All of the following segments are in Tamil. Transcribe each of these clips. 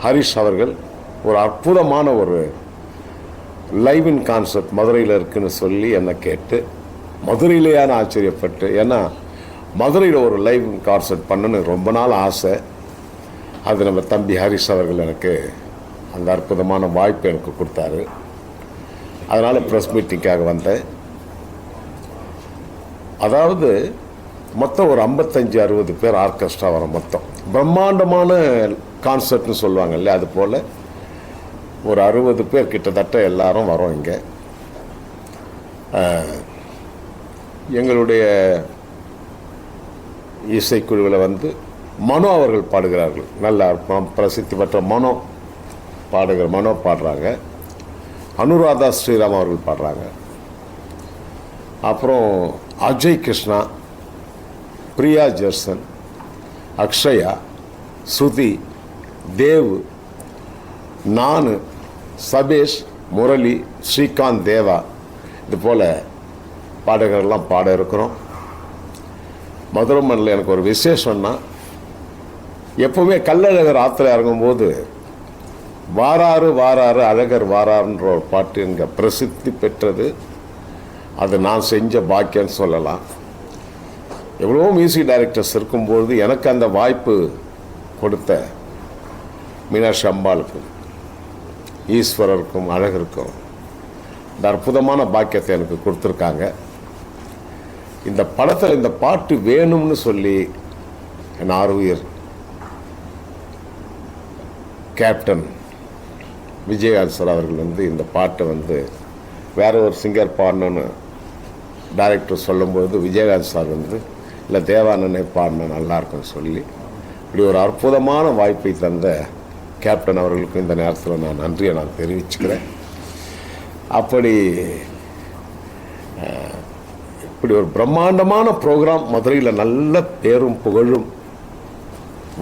ஹரிஷ் அவர்கள் ஒரு அற்புதமான ஒரு லைவ் இன் கான்செப்ட் மதுரையில் இருக்குன்னு சொல்லி என்னை கேட்டு மதுரையிலேயான ஆச்சரியப்பட்டு, ஏன்னா மதுரையில் ஒரு லைவ் இன் கான்செப்ட் பண்ணணுன்னு ரொம்ப நாள் ஆசை. அது நம்ம தம்பி ஹரிஷ் அவர்கள் எனக்கு அந்த அற்புதமான வாய்ப்பு எனக்கு கொடுத்தாரு. அதனால் ப்ரெஸ் மீட்டிங்காக வந்தேன். அதாவது மொத்தம் ஒரு 55-60 பேர் ஆர்கெஸ்ட்ரா வரும். மொத்தம் பிரம்மாண்டமான கான்சர்ட்னு சொல்லுவாங்க இல்லையா, அது போல் ஒரு 60 பேர் கிட்டத்தட்ட எல்லாரும் வரோம். இங்கே எங்களுடைய இசைக்குழுவில் வந்து மனோ அவர்கள் பாடுகிறார்கள். நல்ல பிரசித்தி பெற்ற மனோ பாடுறாங்க. அனுராதா ஸ்ரீராம் அவர்கள் பாடுறாங்க. அப்புறம் அஜய் கிருஷ்ணா, பிரியா ஜெர்சன், அக்ஷயா, ஸ்ருதி, தேவ், நான், சபேஷ், முரளி, ஸ்ரீகாந்த், தேவா, இது போல் பாடகர்கள்லாம் பாட இருக்கிறோம். மதுரை மண்ணில் எனக்கு ஒரு விசேஷம்னா, எப்போவுமே கள்ளழகர் ஆற்றுல இறங்கும்போது வாராறு வாராறு அழகர் வாராருன்ற ஒரு பாட்டு இங்கே பிரசித்தி பெற்றது. அது நான் செஞ்ச பாக்கியன்னு சொல்லலாம். எவ்வளோ மியூசிக் டைரக்டர்ஸ் இருக்கும்பொழுது எனக்கு அந்த வாய்ப்பு கொடுத்த மீனாட்சி அம்பாளுக்கும் ஈஸ்வரருக்கும் அழகருக்கும் இந்த அற்புதமான பாக்கியத்தை எனக்கு கொடுத்துருக்காங்க. இந்த படத்தில் இந்த பாட்டு வேணும்னு சொல்லி என் ஆர்வீர் கேப்டன் விஜயகாந்த் சார் அவர்கள் வந்து இந்த பாட்டை வந்து வேற ஒரு சிங்கர் பாடணுன்னு டைரக்டர் சொல்லும்போது விஜயகாந்த் சார் வந்து இல்லை தேவானனை பாடின நல்லாயிருக்குன்னு சொல்லி இப்படி ஒரு அற்புதமான வாய்ப்பை தந்த கேப்டன் அவர்களுக்கு இந்த நேரத்தில் நான் நன்றியை நான் தெரிவிச்சுக்கிறேன். அப்படி இப்படி ஒரு பிரம்மாண்டமான ப்ரோக்ராம் மதுரையில் நல்ல பேரும் புகழும்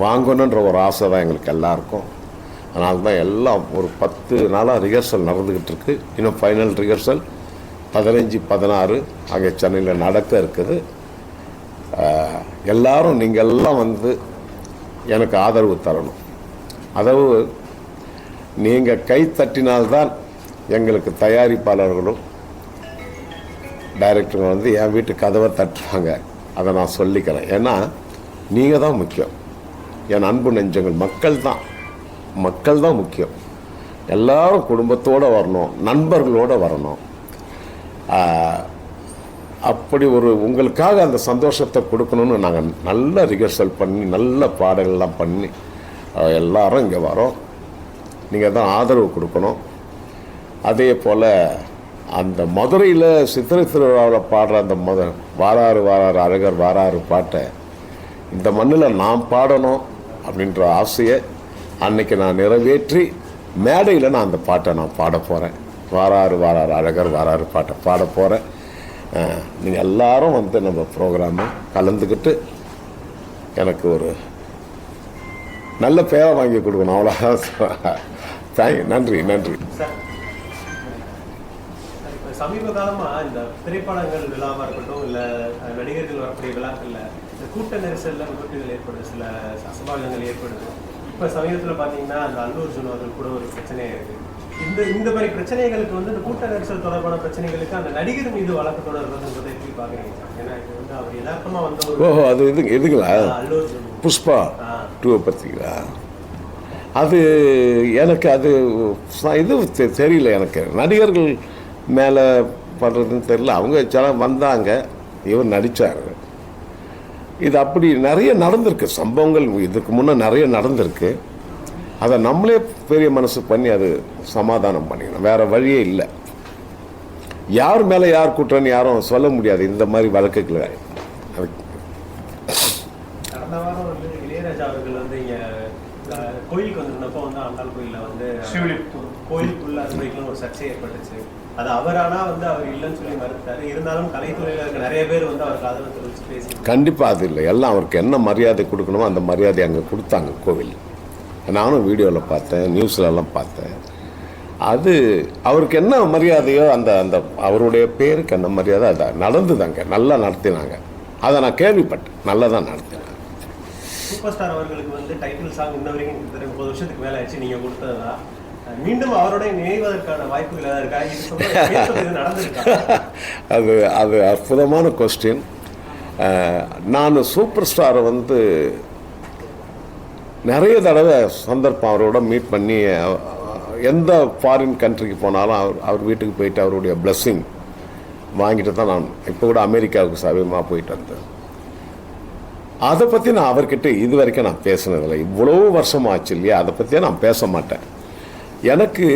வாங்கணுன்ற ஒரு ஆசை தான் எங்களுக்கு எல்லாருக்கும். அதனால தான் எல்லாம் ஒரு 10 நாளாக ரிஹர்சல் நடந்துக்கிட்டு இருக்கு. இன்னும் ஃபைனல் ரிஹர்சல் 15, 16 அங்கே சென்னையில் நடக்க இருக்குது. எல்லாரும் நீங்கள் எல்லாம் வந்து எனக்கு ஆதரவு தரணும். அதாவது நீங்கள் கை தட்டினால்தான் எங்களுக்கு தயாரிப்பாளர்களும் டைரக்டரும் வந்து என் வீட்டு கதவை தட்டுவாங்க. அதை நான் சொல்லிக்கிறேன். ஏன்னா நீங்கள் தான் முக்கியம். என் அன்பு நெஞ்சங்கள் மக்கள் தான் முக்கியம். எல்லாரும் குடும்பத்தோடு வரணும், நண்பர்களோடு வரணும். அப்படி ஒரு உங்களுக்காக அந்த சந்தோஷத்தை கொடுக்கணும்னு நாங்கள் நல்ல ரிஹர்சல் பண்ணி நல்ல பாடல்கள்லாம் பண்ணி எல்லாரும் இங்கே வரோம். நீங்கள் தான் ஆதரவு கொடுக்கணும். அதே போல் அந்த மதுரையில் சித்திரை திருவிழாவில் பாடுற அந்த வாராறு வாராறு அழகர் வாராறு பாட்டை இந்த மண்ணில் நான் பாடணும் அப்படின்ற ஆசையை அன்னைக்கு நான் நிறைவேற்றி மேடையில் நான் அந்த பாட்டை நான் பாட போகிறேன். வாராறு வாராறு அழகர் வாராறு பாட்டை பாட போகிறேன். நீங்கள் எல்லாரும் வந்து நம்ம ப்ரோக்ராமை கலந்துக்கிட்டு எனக்கு ஒரு நல்ல பேரை வாங்கி கொடுக்கணும். அவ்வளோதான். நன்றி. சமீப காலமா இந்த திரைப்படங்கள் விழாவாக இருக்கட்டும், இல்லை நடிகர்கள் வரக்கூடிய விழாக்கள்ல இந்த கூட்ட நெரிசல்ல விபத்துகள் ஏற்படுது, சில அசம்பாவிதங்கள் ஏற்படுது. இப்போ சமீபத்தில் பார்த்தீங்கன்னா அந்த அல்லு அர்ஜுன் அவர்கள் கூட ஒரு பிரச்சனையாக இருக்குது. இந்த மாதிரி பிரச்சனைகளுக்கு வந்து இந்த கூட்ட நெரிசல் தொடர்பான பிரச்சனைகளுக்கு அந்த நடிகர் மீது வழக்கு தொடர்புன்றதை எப்படி பார்க்குறீங்க? ஏன்னா இது வந்து அவர் யதார்த்தமாக வந்து அது எதுங்களா அல்லு அர்ஜுன் புஷ்பா 2 பார்த்தீங்களா? அது எனக்கு அது இது தெரியல. எனக்கு நடிகர்கள் மேலே பண்ணுறதுன்னு தெரியல. அவங்க சில வந்தாங்க, இவர் நடித்தார். இது அப்படி நிறைய நடந்திருக்கு சம்பவங்கள். இதுக்கு முன்னே நிறைய நடந்திருக்கு. அதை நம்மளே பெரிய மனசு பண்ணி அது சமாதானம் பண்ணிக்கணும். வேறு வழியே இல்லை. யார் மேலே யார் குற்றன்னு யாரும் சொல்ல முடியாது இந்த மாதிரி வழக்குகளை. கடந்த வாரம் வந்து இளையராஜா அவர்கள் வந்து இங்கே கோயிலுக்கு வந்திருந்தப்போ வந்து ஆண்டாள் கோயிலில் வந்து கோயிலுக்குள்ள அதுக்குள்ள ஒரு சர்ச்சை ஏற்பட்டுச்சு. அது அவரானா வந்து அவர் இல்லைன்னு சொல்லி மறுத்தாரு. இருந்தாலும் கலைத்துறையில் இருக்க நிறைய பேர் வந்து அவருக்கு ஆதரவு தெரிவித்து பேசி கண்டிப்பாக அது இல்லை. எல்லாம் அவருக்கு என்ன மரியாதை கொடுக்கணுமோ அந்த மரியாதை அங்கே கொடுத்தாங்க கோவில். நானும் வீடியோவில் பார்த்தேன், நியூஸ்லலாம் பார்த்தேன். அது அவருக்கு என்ன மரியாதையோ அந்த அந்த அவருடைய பேருக்கு என்ன மரியாதை அதை நடந்துதாங்க. நல்லா நடத்தினாங்க. அதை நான் கேள்விப்பட்டேன். நல்லா தான் நடத்தினாங்க. சூப்பர் ஸ்டார் அவர்களுக்கு வந்து டைட்டில் சாங் இன்ன வரைக்கும் 30 வருஷத்துக்கு மேல ஆச்சு நீங்க கொடுத்ததா, மீண்டும் அவரோட நினைவதற்கான வாய்ப்புகள் ஏதாவது இருக்கா? இது நடந்திருக்கா? அது அற்புதமான கொஸ்டின். நான் சூப்பர் ஸ்டாரை வந்து நிறைய தடவை சந்தர்ப்பம் அவரோட மீட் பண்ணி, எந்த ஃபாரின் கண்ட்ரிக்கு போனாலும் அவர் வீட்டுக்கு போயிட்டு அவருடைய பிளெஸ்ஸிங் வாங்கிட்டு தான் நான் இப்போ கூட அமெரிக்காவுக்கு சமீபமாக போயிட்டு வந்தேன். அதை பற்றி நான் அவர்கிட்ட இது வரைக்கும் நான் பேசினதில்லை. இவ்வளோ வருஷம் ஆச்சு இல்லையா, அதை பற்றியே நான் பேச மாட்டேன். எனக்கு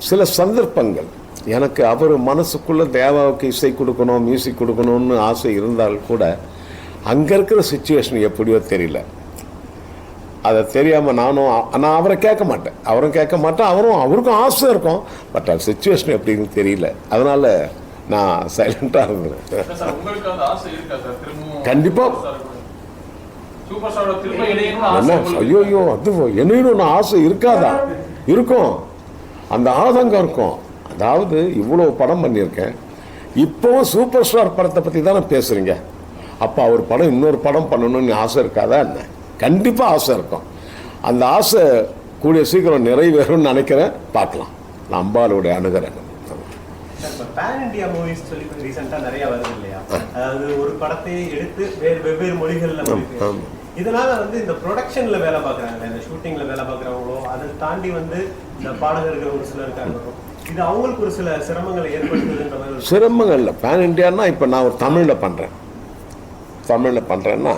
சில சந்தர்ப்பங்கள், எனக்கு அவர் மனசுக்குள்ளே தேவாவுக்கு இசை கொடுக்கணும், மியூசிக் கொடுக்கணும்னு ஆசை இருந்தால் கூட அங்கே இருக்கிற சுச்சுவேஷன் எப்படியோ தெரியல. அதை தெரியாமல் நான் அவரை கேட்க மாட்டேன், அவரும் கேட்க மாட்டேன், அவருக்கும் ஆசை இருக்கும். பட் அது சுச்சுவேஷன் எப்படின்னு தெரியல. அதனால் நான் சைலண்டாக இருந்தேன். கண்டிப்பாக என்ன ஐயோ அது என்னன்னு ஆசை இருக்காதா? இருக்கும், அந்த ஆதங்கம் இருக்கும். அதாவது இவ்வளோ படம் பண்ணியிருக்கேன், இப்போவும் சூப்பர் ஸ்டார் படத்தை பற்றி தானே பேசுகிறீங்க. அப்போ அவர் படம் இன்னொரு படம் பண்ணணும்னு ஆசை இருக்காதா என்ன? கண்டிப்பாக ஆசை இருக்கும். அந்த ஆசை கூடிய சீக்கிரம் நிறைவேறும்னு நினைக்கிறேன். பார்க்கலாம், நான் அம்பாளுடைய அணுகிறேன். பேன் இண்டியா மூவிஸ் சொல்லி ரீசெண்டாக நிறைய வருது இல்லையா? அதாவது ஒரு படத்தை எடுத்து வெவ்வேறு மொழிகளில், இதனால வந்து இந்த ப்ரொடக்ஷன்ல வேலை பார்க்குறாங்க, இந்த ஷூட்டிங்ல வேலை பார்க்குறவங்களோ, அதை தாண்டி வந்து இந்த பாடகர்கள் ஒரு சிலர் இருக்காங்க, இது அவங்களுக்கு ஒரு சில சிரமங்களை ஏற்படுத்துதுன்ற மாதிரி. சிரமங்கள் இல்லை. பேன் இண்டியான்னா இப்போ நான் ஒரு தமிழில் பண்ணுறேன்னா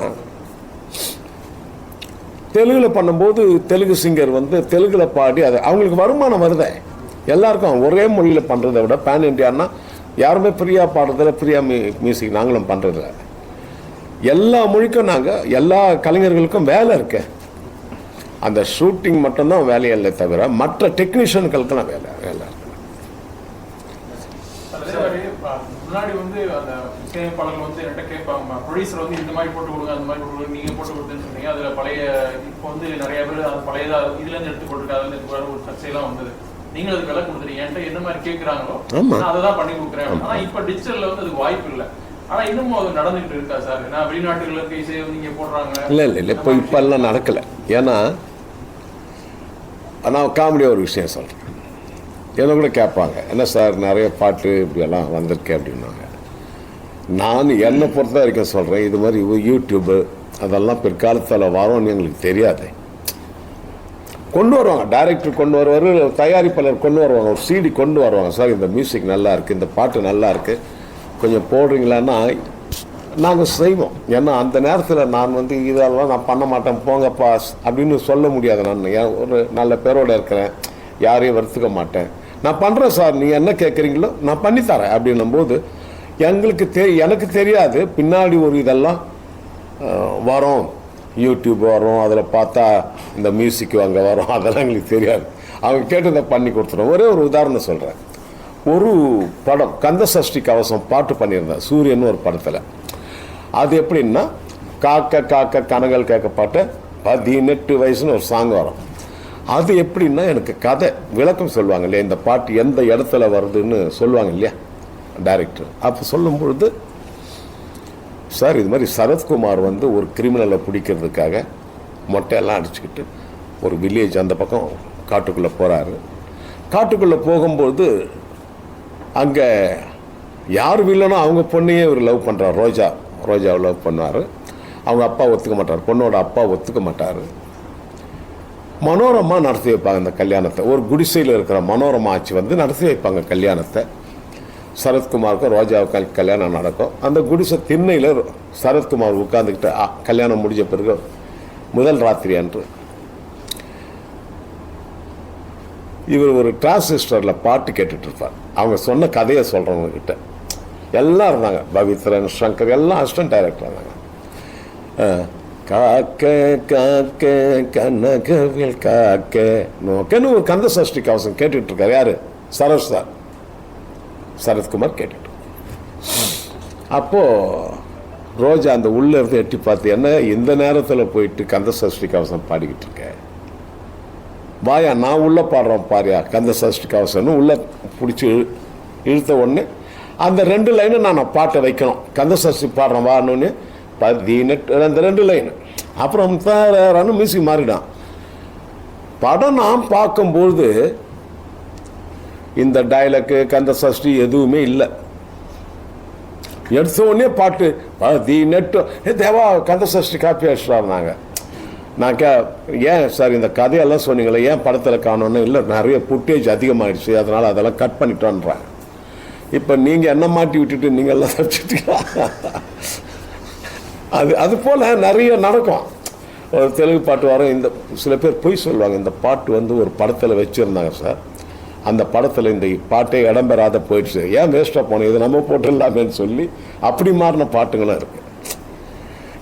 தெலுங்கில் பண்ணும்போது தெலுங்கு சிங்கர் வந்து தெலுங்கில் பாடி அது அவங்களுக்கு வருமானம் வருதே. எல்லாருக்கும் ஒரே மொழியில் பண்ணுறதை விட பேன் இண்டியான்னா யாருமே ஃப்ரீயாக பாடுறதில்ல, ஃப்ரீயாக மியூசிக் நாங்களும் பண்ணுறதில்ல. எல்லா மொழிக்கும் நாங்கள் எல்லா கலைஞர்களுக்கும் வேலை இருக்கு. அந்த ஷூட்டிங் மட்டும்தான் வேலையில்லை தவிர மற்ற டெக்னீஷியன்களுக்கெல்லாம் வேலை இருக்கு. முன்னாடி வந்து அந்த இசையமைப்பாளர்கள் வந்து என்கிட்ட கேட்பாங்க, ப்ரொடியூசர் வந்து இந்த மாதிரி போட்டு கொடுங்க, அந்த மாதிரி போட்டு கொடுங்க, நீங்கள் போட்டு கொடுத்துன்னு சொன்னீங்க. அதில் பழைய இப்போ வந்து நிறைய பேர் அது பழையதாக இதுலேருந்து எடுத்து போட்டுருக்கு, அதுலேருந்து ஒரு சர்ச்சையெல்லாம் வந்தது. நீங்கள் அதுக்கு விலை கொடுத்துறீங்க, என்கிட்ட என்ன மாதிரி கேட்குறாங்களோ நான் அதை தான் பண்ணி கொடுக்குறேன். ஆனால் இப்போ டிஜிட்டலில் வந்து அதுக்கு வாய்ப்பு இல்லை. ஆனால் இன்னமும் அது நடந்துகிட்டு இருக்கா சார்? நான் வெளிநாட்டுகளில் இருக்க இசையை வந்து இங்கே போடுறாங்க. இல்லை இப்போல்லாம் நடக்கலை. ஏன்னா நான் காமெடியாக ஒரு விஷயம் சொல்கிறேன். என்ன கூட கேட்பாங்க, என்ன சார் நிறைய பாட்டு இப்படியெல்லாம் வந்திருக்கேன் அப்படின்னாங்க. நான் என்னை பொறுத்த வரைக்கும் சொல்கிறேன், இது மாதிரி யூடியூப்பு அதெல்லாம் பிற்காலத்தில் வரோன்னு எங்களுக்கு தெரியாது. கொண்டு வருவாங்க, டைரக்டர் கொண்டு வருவார், தயாரிப்பாளர் கொண்டு வருவாங்க, ஒரு சிடி கொண்டு வருவாங்க. சார் இந்த மியூசிக் நல்லா இருக்குது, இந்த பாட்டு நல்லா இருக்குது, கொஞ்சம் போடுறீங்களான்னா நாங்கள் செய்வோம். ஏன்னா அந்த நேரத்தில் நான் வந்து இதெல்லாம் நான் பண்ண மாட்டேன் போங்கப்பா அப்படின்னு சொல்ல முடியாது. நான் ஒரு நல்ல பேரோடு இருக்கிறேன், யாரையும் வருத்துக்க மாட்டேன். நான் பண்ணுறேன் சார், நீங்கள் என்ன கேட்குறீங்களோ நான் பண்ணித்தரேன் அப்படின்னும்போது எனக்கு தெரியாது பின்னாடி ஒரு இதெல்லாம் வரும், யூடியூப் வரும், அதில் பார்த்தா இந்த மியூசிக் அங்கே வரும், அதெல்லாம் எங்களுக்கு தெரியாது. அவங்க கேட்டதை பண்ணி கொடுத்துருவோம். ஒரே ஒரு உதாரணம் சொல்கிறேன். ஒரு படம் கந்த சஷ்டி கவசம் பாட்டு பண்ணியிருந்தேன் சூரியன் ஒரு படத்தில். அது எப்படின்னா காக்க காக்க கனங்கள் கேட்க பாட்டு 18 வயசுன்னு ஒரு சாங் வரும். அது எப்படின்னா எனக்கு கதை விளக்கம் சொல்லுவாங்க இல்லையா, இந்த பாட்டு எந்த இடத்துல வருதுன்னு சொல்லுவாங்க இல்லையா டைரக்டர். அப்போ சொல்லும் பொழுது சார் இது மாதிரி சரத்குமார் வந்து ஒரு கிரிமினலை பிடிக்கிறதுக்காக மொட்டையெல்லாம் அடிச்சுக்கிட்டு ஒரு வில்லேஜ் அந்த பக்கம் காட்டுக்குள்ளே போகிறாரு. காட்டுக்குள்ளே போகும்போது அங்கே யார் வில்லனோ அவங்க பொண்ணையே இவர் லவ் பண்ணுறார். ரோஜாவை லவ் பண்ணார். அவங்க அப்பா ஒத்துக்க மாட்டார், பொண்ணோட அப்பா ஒத்துக்க மாட்டார். மனோரமா நடத்தி வைப்பாங்க அந்த கல்யாணத்தை. ஒரு குடிசையில் இருக்கிற மனோரமா ஆட்சி வந்து நடத்தி வைப்பாங்க கல்யாணத்தை. சரத்குமாருக்கும் ரோஜாவுக்கும் கல்யாணம் நடக்கும். அந்த குடிசை திண்ணையில் சரத்குமார் உட்காந்துக்கிட்டு கல்யாணம் முடிஞ்ச பிறகு முதல் ராத்திரி அன்று இவர் ஒரு டிரான்சிஸ்டரில் பாட்டு கேட்டுட்டு இருப்பார். அவங்க சொன்ன கதையை சொல்கிறவங்க கிட்ட எல்லாம் இருந்தாங்க, பவித்ரன், சங்கர் எல்லாம் அசிஸ்டன்ட் டைரக்டர் இருந்தாங்க. காக்க காக்க கனகவில் காக்க நோக்கன்னு ஒரு கந்த சஷ்டி கவசம் கேட்டுட்டு இருக்காரு. யாரு? சரத்குமார் கேட்டுட்டு. அப்போ ரோஜா அந்த உள்ள இருந்து எட்டி பார்த்து, என்ன இந்த நேரத்தில் போயிட்டு கந்த சஷ்டி கவசம் பாடிக்கிட்டு இருக்க, வாயா நான் உள்ள பாடுறோம் பாரியா கந்த சஷ்டி கவசம்னு உள்ள பிடிச்சி இழுத்த உடனே அந்த 2 லைனு நான் பாட்டை வைக்கணும். கந்த சஷ்டி பாடுறேன் வான்னு 18 அந்த 2 லைனு அப்புறம் தான் மியூசிக் மாறிடான். படம் நாம் பார்க்கும்போது இந்த டைலாக்கு கந்த சஷ்டி எதுவுமே இல்லை. எடுத்த உடனே பாட்டு தி நெட்டு தேவா கந்த சஷ்டி காப்பி அடிச்சிட்டாருனாங்க. நான் ஏன் சார் இந்த கதையெல்லாம் சொன்னீங்களே, ஏன் படத்தில் காணோன்னு? இல்லை, நிறைய ஃபுட்டேஜ் அதிகமாகிடுச்சு, அதனால் அதெல்லாம் கட் பண்ணிட்டோன்றாங்க. இப்போ நீங்கள் என்ன மாட்டி விட்டுட்டு நீங்கள் எல்லாம் தப்பிச்சிட்டீங்களா? அது போல் நிறைய நடக்கும். ஒரு தெலுங்கு பாட்டு வரும், இந்த சில பேர் பொய் சொல்லுவாங்க, இந்த பாட்டு வந்து ஒரு படத்தில் வச்சுருந்தாங்க சார், அந்த படத்தில் இந்த பாட்டே இடம்பெறாத போயிடுச்சு, ஏன் வேஸ்ட்டாக போனோம், இது நம்ம போட்டுடலாமேன்னு சொல்லி அப்படி மாறின பாட்டுங்களும் இருக்குது.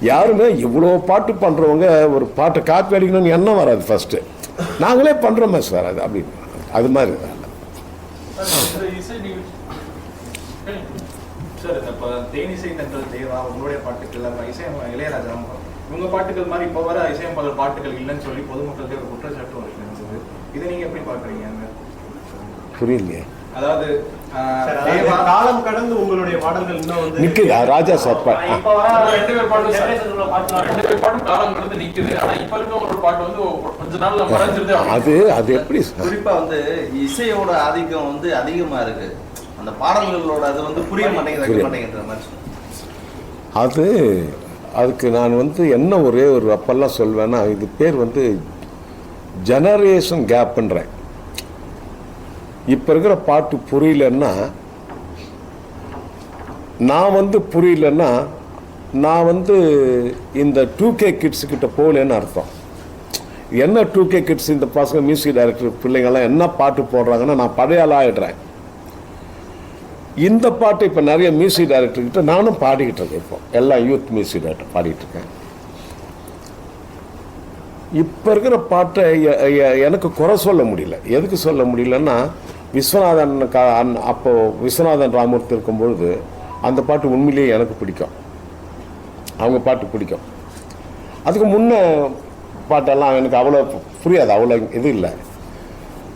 யாருமே இவ்வளோ பாட்டு பண்ணுறவங்க ஒரு பாட்டை காப்பி அடிக்கணும்னு எண்ணம் வராது. ஃபஸ்ட்டு நாங்களே பண்ணுறோமே சார், அது அப்படி அது மாதிரி சார். இப்போ தேனிசை தென்றல் தேவா உங்களுடைய பாட்டுக்கள், இளையராஜா உங்க பாட்டுகள் மாதிரி இப்போ வர இசையமைப்பாளர் பாட்டுகள் இல்லைன்னு சொல்லி பொதுமக்களுக்கு ஒரு குற்றச்சாட்டும் இருக்கு. இதை நீங்க எப்படி பார்க்குறீங்க? புரியலையே. அதாவது காலம் கடந்து உங்களுடைய பாடல்கள் இன்னும் வந்து நிக்குதா? ராஜா சார் இப்போ வர 2 பேர் பாட்டும் காலம் கடந்து நிக்குது. ஆனா இப்போ இருக்க ஒரு பாட்டு வந்து கொஞ்ச நாள்ல மறைஞ்சிருது. அது எப்படி குறிப்பா வந்து இசையோட ஆதிக்கம் வந்து அதிகமா இருக்கு, அந்த பாடல்களோட அது வந்து புரிய மாட்டேங்கிற மாதிரி. அதுக்கு நான் வந்து என்ன ஒரே ஒரு அப்பெல்லாம் சொல்வேன்னா, இது பேர் வந்து ஜெனரேஷன் கேப்ன்றேன். இப்போ இருக்கிற பாட்டு புரியலன்னா, நான் வந்து புரியலன்னா, நான் வந்து இந்த 2K கிட்ஸுக்கிட்ட போகலன்னு அர்த்தம். என்ன 2K கிட்ஸ், இந்த பசங்க மியூசிக் டைரக்டர் பிள்ளைங்கள்லாம் என்ன பாட்டு போடுறாங்கன்னா, நான் பழைய ஆள் ஆகிடுறேன். இந்த பாட்டு இப்போ நிறைய மியூசிக் டைரக்டர்கிட்ட நானும் பாடிக்கிட்டு இருக்கேன். இப்போ எல்லாம் யூத் மியூசிக் டைரக்டர் பாடிக்கிட்டு இருக்கேன். இப்போ இருக்கிற பாட்டை எனக்கு குறை சொல்ல முடியல. எதுக்கு சொல்ல முடியலன்னா, விஸ்வநாதன் அப்போ விஸ்வநாதன் ராமூர்த்தி இருக்கும்பொழுது அந்த பாட்டு உண்மையிலேயே எனக்கு பிடிக்கும், அவங்க பாட்டு பிடிக்கும். அதுக்கு முன்ன பாட்டெல்லாம் எனக்கு அவ்வளோ புரியாது, அவ்வளோ இது இல்லை.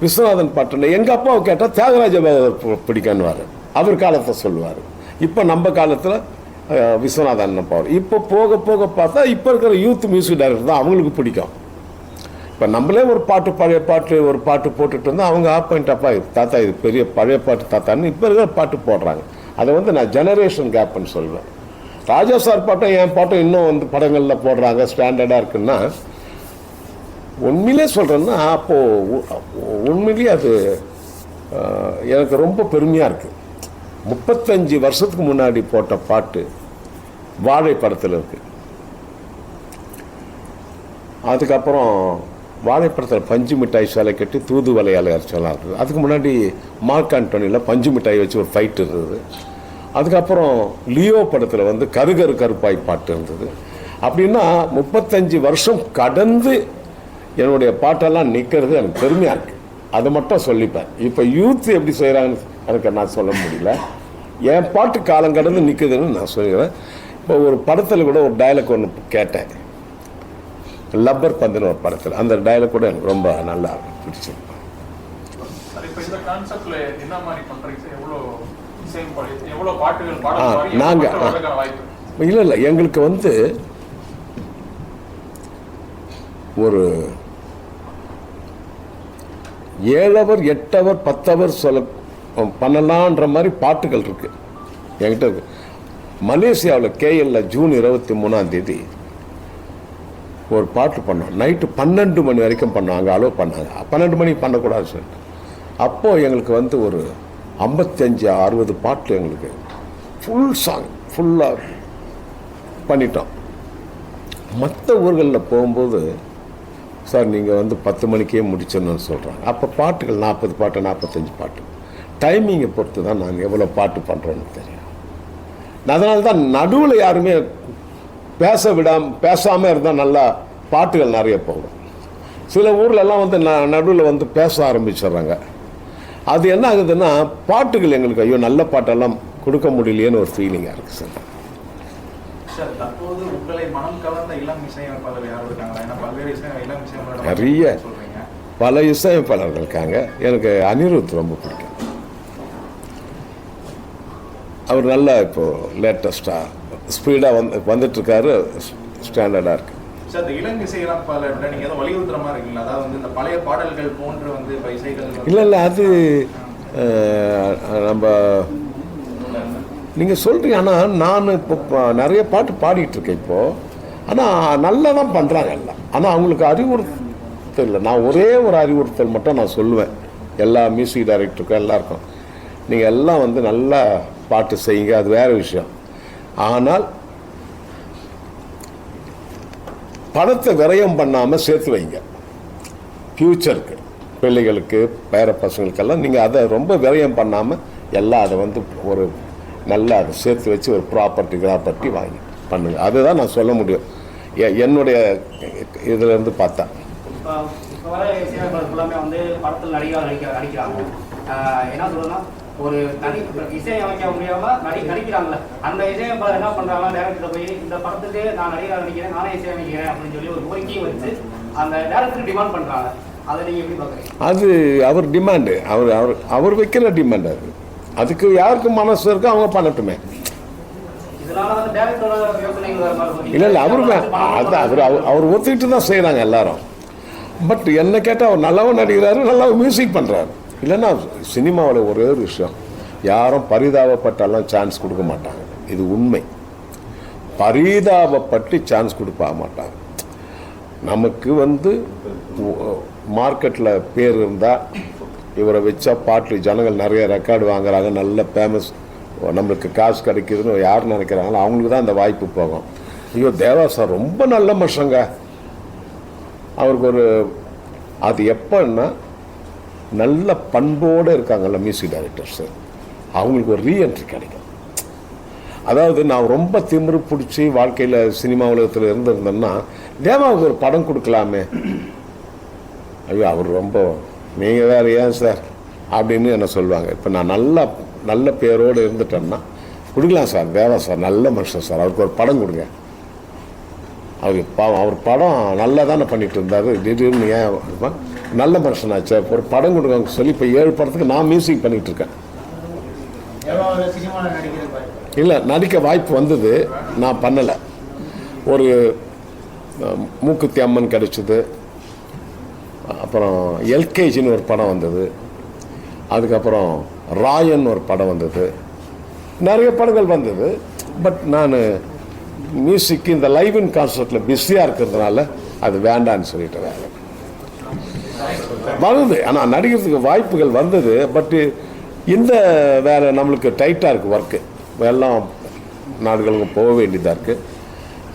விஸ்வநாதன் பாட்டில் எங்கள் அப்பாவை கேட்டால் தியாகராஜ பிடிக்கன்னுவார், அவர் காலத்தை சொல்லுவார். இப்போ நம்ம காலத்தில் விஸ்வநாதன் பாவர். இப்போ போக போக பார்த்தா இப்போ இருக்கிற யூத் மியூசிக் டைரக்டர் தான் அவங்களுக்கு பிடிக்கும். இப்போ நம்மளே ஒரு பாட்டு பழைய பாட்டு ஒரு பாட்டு போட்டுட்டு இருந்தால் அவங்க ஆப் பாயிண்ட் அப்பா தாத்தா இது பெரிய பழைய பாட்டு தாத்தான்னு இப்போ இருக்கிற பாட்டு போடுறாங்க. அதை வந்து நான் ஜெனரேஷன் கேப்னு சொல்வேன். ராஜா சார் பாட்டும் என் பாட்டும் இன்னும் வந்து படங்களில் போடுறாங்க, ஸ்டாண்டர்டாக இருக்குன்னா உண்மையிலே சொல்கிறேன்னா, அப்போது உண்மையிலேயே அது எனக்கு ரொம்ப பெருமையாக இருக்குது. 35 வருஷத்துக்கு முன்னாடி போட்ட பாட்டு வாழை படத்தில் இருக்குது. அதுக்கப்புறம் வாழைப்படத்தில் பஞ்சு மிட்டாய் சேலை கட்டி தூது வலையால் அரைச்சலாம் இருக்குது. அதுக்கு முன்னாடி மார்க் ஆண்டோனியில் பஞ்சு மிட்டாய் வச்சு ஒரு ஃபைட் இருந்தது. அதுக்கப்புறம் லியோ படத்தில் வந்து கருகரு கருப்பாய் பாட்டு இருந்தது. அப்படின்னா 35 வருஷம் கடந்து என்னுடைய பாட்டெல்லாம் நிற்கிறது எனக்கு பெருமையாக இருக்குது. அதை மட்டும் சொல்லிப்பேன். இப்போ யூத் எப்படி செய்கிறாங்கன்னு எனக்கு நான் சொல்ல முடியல. என் பாட்டு காலம் கடந்து நிற்குதுன்னு நான் சொல்லிக்கிறேன். இப்போ ஒரு படத்தில் கூட ஒரு டைலாக் ஒன்று கேட்டேன், லப்பர் பந்துன்னு ஒரு படத்தில். அந்த டைலாக் கூட எனக்கு ரொம்ப நல்லா பிடிச்சிருக்கு. நாங்கள் இல்லை எங்களுக்கு வந்து ஒரு 7 ஹவர் 8 ஹவர் 10 ஹவர் பண்ணலான்ற மாதிரி பாட்டுகள் இருக்கு என்கிட்ட இருக்கு. மலேசியாவில் KL ஜூன் 23 ஒரு பாட்டு பண்ணோம். நைட்டு 12 மணி வரைக்கும் பண்ணோம். அங்கே அலோவ் பண்ணாங்க. 12 மணிக்கு பண்ணக்கூடாது சொல்லிட்டு. அப்போது எங்களுக்கு வந்து ஒரு 55-60 பாட்டு எங்களுக்கு ஃபுல் சாங் ஃபுல்லாக பண்ணிட்டோம். மற்ற ஊர்களில் போகும்போது சார் நீங்கள் வந்து 10 மணிக்கே முடிச்சிடணும்னு சொல்கிறாங்க. அப்போ பாட்டுகள் 40 பாட்டு 45 பாட்டு டைமிங்கை பொறுத்து தான் நாங்கள் எவ்வளோ பாட்டு பண்ணுறோன்னு தெரியும். அதனால தான் நடுவில் யாருமே பேசாமல் இருந்தால் நல்லா பாட்டுகள் நிறைய போகும். சில ஊர்லெல்லாம் வந்து நடுவில் வந்து பேச ஆரம்பிச்சிடுறாங்க. அது என்ன ஆகுதுன்னா பாட்டுகள் எங்களுக்கு ஐயோ நல்ல பாட்டெல்லாம் கொடுக்க முடியலையேன்னு ஒரு ஃபீலிங்காக இருக்குது சார். சார் தற்போது உங்களை மனம் கவர்ந்த இளம் இசையமைப்பாளர் யாரும் இருக்காங்களா? ஏன்னா பல்வேறு இளம் இசையமைப்பாளர் நிறைய பல இசையமைப்பாளர்கள் இருக்காங்க. எனக்கு அனிருத் ரொம்ப பிடிக்கும். அவர் நல்லா இப்போது லேட்டஸ்ட்டாக ஸ்பீடாக வந்துட்டுருக்காரு, ஸ்டாண்டர்டாக இருக்குது. சார் இந்த இளங்கு இசையெல்லாம் பல நீங்க ஏதோ வலியுறுத்துற மாதிரி இருக்கீங்களா? அதாவது வந்து இந்த பழைய பாடல்கள் போன்று வந்து இப்போ இசைகள் இல்லை அது நம்ம நீங்கள் சொல்கிறீங்க. ஆனால் நான் இப்போ நிறைய பாட்டு பாடிட்டு இருக்கேன் இப்போது. ஆனால் நல்லா தான் பண்ணுறாங்க எல்லாம். ஆனால் அவங்களுக்கு அறிவுறுத்தல் இல்லை. நான் ஒரே ஒரு அறிவுறுத்தல் மட்டும் நான் சொல்லுவேன் எல்லா மியூசிக் டைரக்டருக்கும் எல்லாருக்கும். நீங்கள் எல்லாம் வந்து நல்லா பாட்டு செய்யுங்க, அது வேறு விஷயம். ஆனால் பணத்தை விரயம் பண்ணாமல் சேர்த்து வைங்க. ஃப்யூச்சருக்கு பிள்ளைகளுக்கு பேர பசங்களுக்கெல்லாம் நீங்கள் அதை ரொம்ப விரயம் பண்ணாமல் எல்லாம் அதை வந்து ஒரு நல்லா அதை சேர்த்து வச்சு ஒரு ப்ராப்பர்ட்டி வாங்கி பண்ணுங்க. அதுதான் நான் சொல்ல முடியும் என்னுடைய இதிலேருந்து பார்த்தா. இப்போ வர இசையமைப்பாளர் ஃபுல்லாமே வந்து படத்தில் நடிக்கிறாங்க. என்ன சொல்றதுன்னா ஒரு தனி இசையமைக்க முடியாமல் நடிக்கிறாங்கல்ல, அந்த இசையமைப்பாளர் என்ன பண்ணுறாங்கன்னா டேரக்டர் போய் இந்த படத்துக்கு நான் நடிக்கிறேன், நானே இசையமைக்கிறேன் அப்படின்னு சொல்லி ஒரு கோரிக்கையும் வச்சு அந்த டேரக்டர் டிமாண்ட் பண்ணுறாங்க. அதை நீங்கள் எப்படி பார்க்குறீங்க? அது அவர் டிமாண்டு, அவர் வைக்கிற டிமாண்ட். அதுக்கு யாருக்கு மனசு இருக்கோ அவங்க பண்ணட்டுமே. இல்லை அவருக்கு அவர் ஒத்துக்கிட்டு தான் செய்கிறாங்க எல்லாரும். பட் என்ன கேட்டால் அவர் நல்லாவும் நடிக்கிறாரு, நல்லா மியூசிக் பண்ணுறாரு. இல்லைன்னா சினிமாவில் ஒரே ஒரு விஷயம், யாரும் பரிதாபப்பட்டாலும் சான்ஸ் கொடுக்க மாட்டாங்க. இது உண்மை. பரிதாபப்பட்டு சான்ஸ் கொடுக்க மாட்டாங்க. நமக்கு வந்து மார்க்கெட்டில் பேர் இருந்தால் இவரை வச்சா பாட்டு ஜனங்கள் நிறைய ரெக்கார்டு வாங்குறாங்க, நல்ல ஃபேமஸ், நம்மளுக்கு காசு கிடைக்குதுன்னு யார் நினைக்கிறாங்களோ அவங்களுக்கு தான் அந்த வாய்ப்பு போகும். ஐயோ தேவா சார் ரொம்ப நல்ல மனுஷங்க, அவருக்கு ஒரு அது எப்போன்னா நல்ல பண்போடு இருக்காங்கல்ல மியூசிக் டைரக்டர்ஸு, அவங்களுக்கு ஒரு ரீஎன்ட்ரி கிடைக்கும். அதாவது நான் ரொம்ப திமிரு பிடிச்சி வாழ்க்கையில் சினிமா உலகத்தில் இருந்திருந்தேன்னா தேவாவுக்கு ஒரு படம் கொடுக்கலாமே, ஐயோ அவர் ரொம்ப நீங்கள் வேறு ஏன் சார் அப்படின்னு என்ன சொல்லுவாங்க. இப்போ நான் நல்ல பேரோடு இருந்துட்டேன்னா கொடுக்கலாம் சார், தேவா சார் நல்ல மனுஷன் சார், அவருக்கு ஒரு படம் கொடுங்க. அவர் படம் நல்லா தானே பண்ணிட்டு இருந்தார், திடீர்னு ஏன் நல்ல மனுஷனாச்சு ஒரு படம் கொடுங்க சொல்லி இப்போ 7 படத்துக்கு நான் மியூசிக் பண்ணிகிட்டு இருக்கேன். இல்லை நடிக்க வாய்ப்பு வந்தது, நான் பண்ணலை. ஒரு மூக்குத்தி அம்மன் கிடைச்சிது, அப்புறம் எல்கேஜின்னு ஒரு படம் வந்தது, அதுக்கப்புறம் ராயன் ஒரு படம் வந்தது, நிறைய படங்கள் வந்தது. பட் நான் மியூசிக்கு இந்த லைவ் இன் கான்சர்ட்டில் பிஸியாக இருக்கிறதுனால அது வேண்டான்னு சொல்லிட்டு வேலை வருது. ஆனால் நடிக்கிறதுக்கு வாய்ப்புகள் வந்தது. பட்டு இந்த வேறு நம்மளுக்கு டைட்டாக இருக்குது ஒர்க்கு, எல்லாம் நாடுகளுக்கு போக வேண்டியதாக இருக்குது.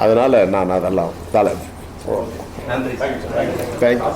அதனால் நான் அதெல்லாம் தலை நன்றி. தேங்க்யூ.